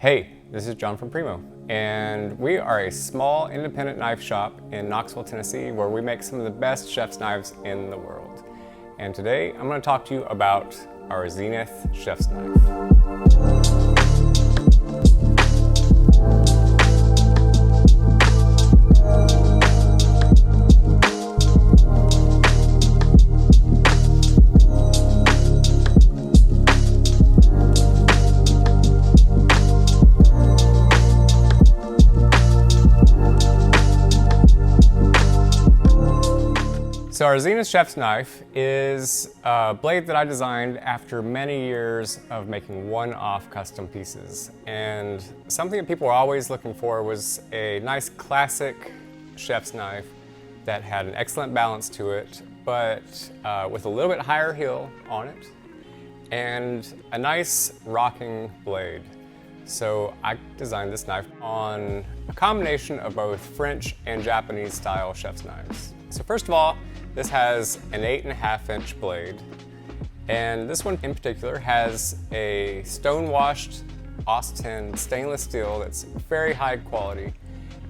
Hey, this is John from Primeaux, and we are a small independent knife shop in Knoxville, Tennessee, where we make some of the best chef's knives in the world. And today I'm going to talk to you about our Zenith Chef's Knife. So our Zenith Chef's Knife is a blade that I designed after many years of making one-off custom pieces. And something that people were always looking for was a nice classic chef's knife that had an excellent balance to it, but with a little bit higher heel on it, and a nice rocking blade. So I designed this knife on a combination of both French and Japanese style chef's knives. So first of all, this has an 8.5-inch blade, and this one in particular has a stone-washed Austin stainless steel that's very high quality,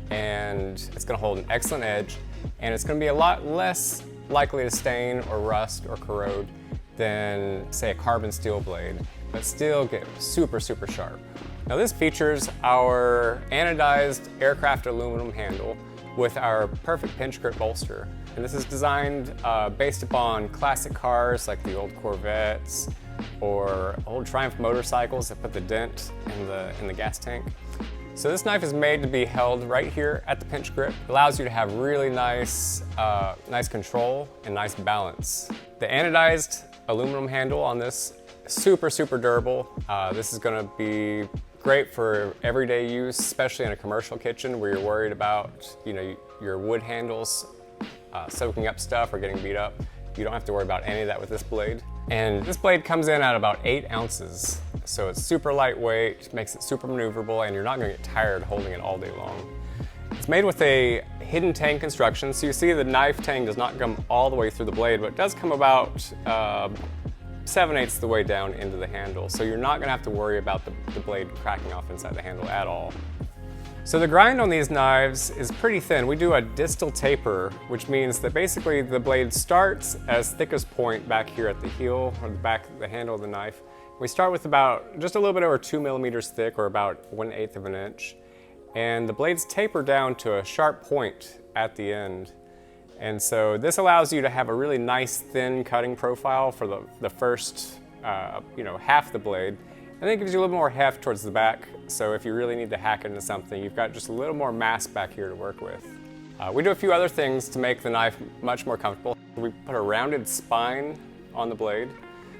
and it's going to hold an excellent edge, and it's going to be a lot less likely to stain or rust or corrode than, say, a carbon steel blade, but still get super sharp. Now this features our anodized aircraft aluminum handle with our perfect pinch grip bolster. And this is designed based upon classic cars like the old Corvettes or old Triumph motorcycles that put the dent in the gas tank. So this knife is made to be held right here at the pinch grip. It allows you to have really nice control and nice balance. The anodized aluminum handle on this, super durable. This is going to be great for everyday use, especially in a commercial kitchen where you're worried about, your wood handles soaking up stuff or getting beat up. You don't have to worry about any of that with this blade. And this blade comes in at about 8 ounces. So it's super lightweight, makes it super maneuverable, and you're not gonna get tired holding it all day long. It's made with a hidden tang construction. So you see the knife tang does not come all the way through the blade, but it does come about 7/8 the way down into the handle. So you're not gonna have to worry about the blade cracking off inside the handle at all. So the grind on these knives is pretty thin. We do a distal taper, which means that basically the blade starts as thickest point back here at the heel or the back of the handle of the knife. We start with about just a little bit over 2 millimeters thick, or about 1/8 of an inch. And the blades taper down to a sharp point at the end. And so this allows you to have a really nice thin cutting profile for the first half the blade. And then it gives you a little more heft towards the back, so if you really need to hack into something, you've got just a little more mass back here to work with. We do a few other things to make the knife much more comfortable. We put a rounded spine on the blade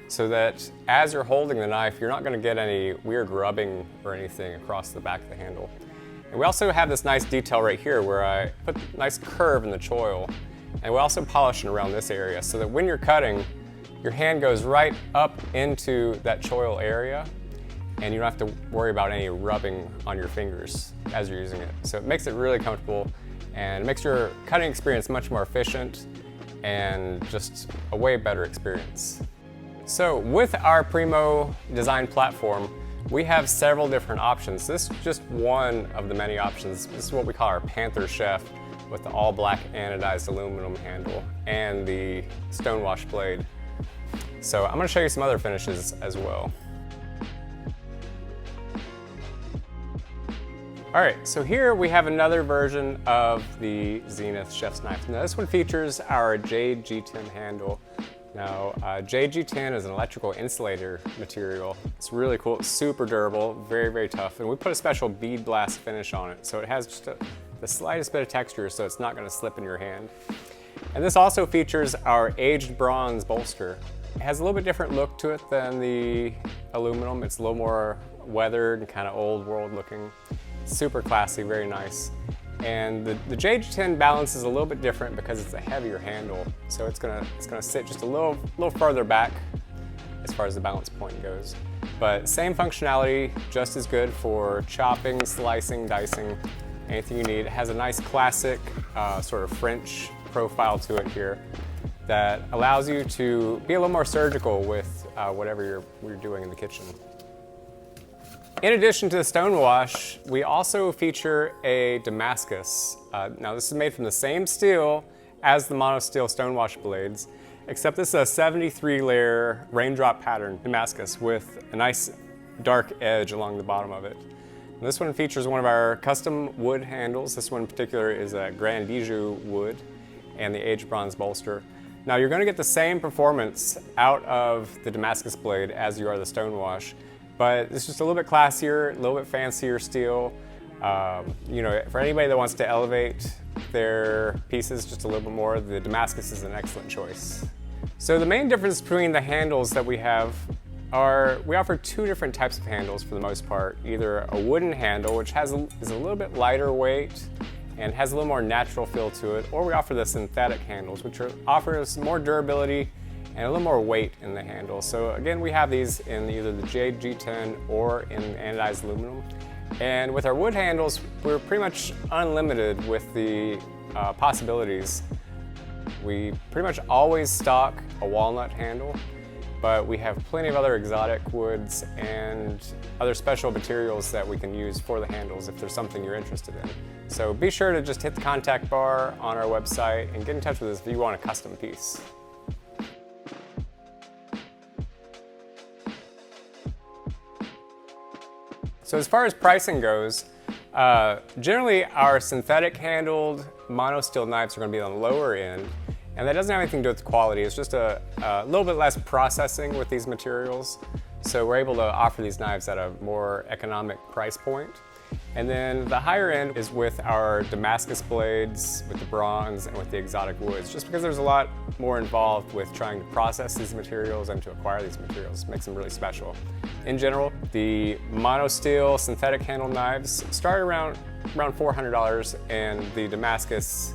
so that as you're holding the knife, you're not going to get any weird rubbing or anything across the back of the handle. And we also have this nice detail right here where I put a nice curve in the choil, and we also polish it around this area so that when you're cutting, your hand goes right up into that choil area, and you don't have to worry about any rubbing on your fingers as you're using it. So it makes it really comfortable, and it makes your cutting experience much more efficient and just a way better experience. So with our Primeaux design platform, we have several different options. This is just one of the many options. This is what we call our Panther Chef, with the all black anodized aluminum handle and the stonewash blade. So I'm going to show you some other finishes as well. All right, so here we have another version of the Zenith Chef's Knife. Now this one features our Jade G10 handle. Now Jade G10 is an electrical insulator material. It's really cool, it's super durable, very tough. And we put a special bead blast finish on it, so it has just the slightest bit of texture, so it's not gonna slip in your hand. And this also features our aged bronze bolster. It has a little bit different look to it than the aluminum. It's a little more weathered and kind of old world looking. Super classy, very nice. And the Jade G10 balance is a little bit different because it's a heavier handle. So it's gonna sit just a little further back as far as the balance point goes. But same functionality, just as good for chopping, slicing, dicing, anything you need. It has a nice classic sort of French profile to it here that allows you to be a little more surgical with whatever you're doing in the kitchen. In addition to the stonewash, we also feature a Damascus. Now this is made from the same steel as the monosteel stonewash blades, except this is a 73 layer raindrop pattern Damascus with a nice dark edge along the bottom of it. And this one features one of our custom wood handles. This one in particular is a Grand Bijou wood and the aged bronze bolster. Now you're going to get the same performance out of the Damascus blade as you are the stonewash, but it's just a little bit classier, a little bit fancier steel. You know, for anybody that wants to elevate their pieces just a little bit more, the Damascus is an excellent choice. So the main difference between the handles that we have are, we offer two different types of handles for the most part. Either a wooden handle, which is a little bit lighter weight and has a little more natural feel to it, or we offer the synthetic handles, which offers more durability and a little more weight in the handle. So again, we have these in either the jade G10 or in anodized aluminum. And with our wood handles, we're pretty much unlimited with the possibilities. We pretty much always stock a walnut handle, but we have plenty of other exotic woods and other special materials that we can use for the handles if there's something you're interested in. So be sure to just hit the contact bar on our website and get in touch with us if you want a custom piece. So as far as pricing goes, generally our synthetic handled monosteel knives are going to be on the lower end, and that doesn't have anything to do with the quality. It's just a little bit less processing with these materials. So we're able to offer these knives at a more economic price point. And then the higher end is with our Damascus blades, with the bronze, and with the exotic woods, just because there's a lot more involved with trying to process these materials and to acquire these materials. It makes them really special. In general, the monosteel synthetic handle knives start around $400, and the Damascus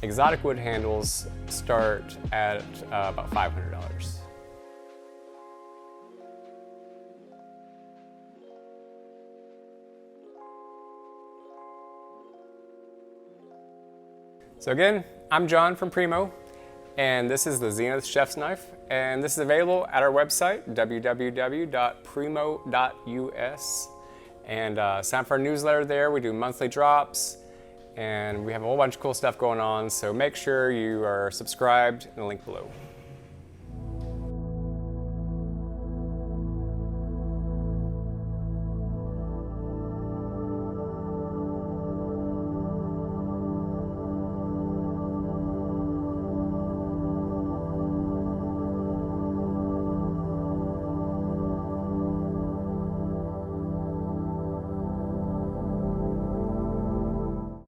exotic wood handles start at about $500. So again, I'm John from Primeaux, and this is the Zenith Chef's Knife, and this is available at our website, www.primeaux.us, and sign up for our newsletter there. We do monthly drops, and we have a whole bunch of cool stuff going on, so make sure you are subscribed in the link below.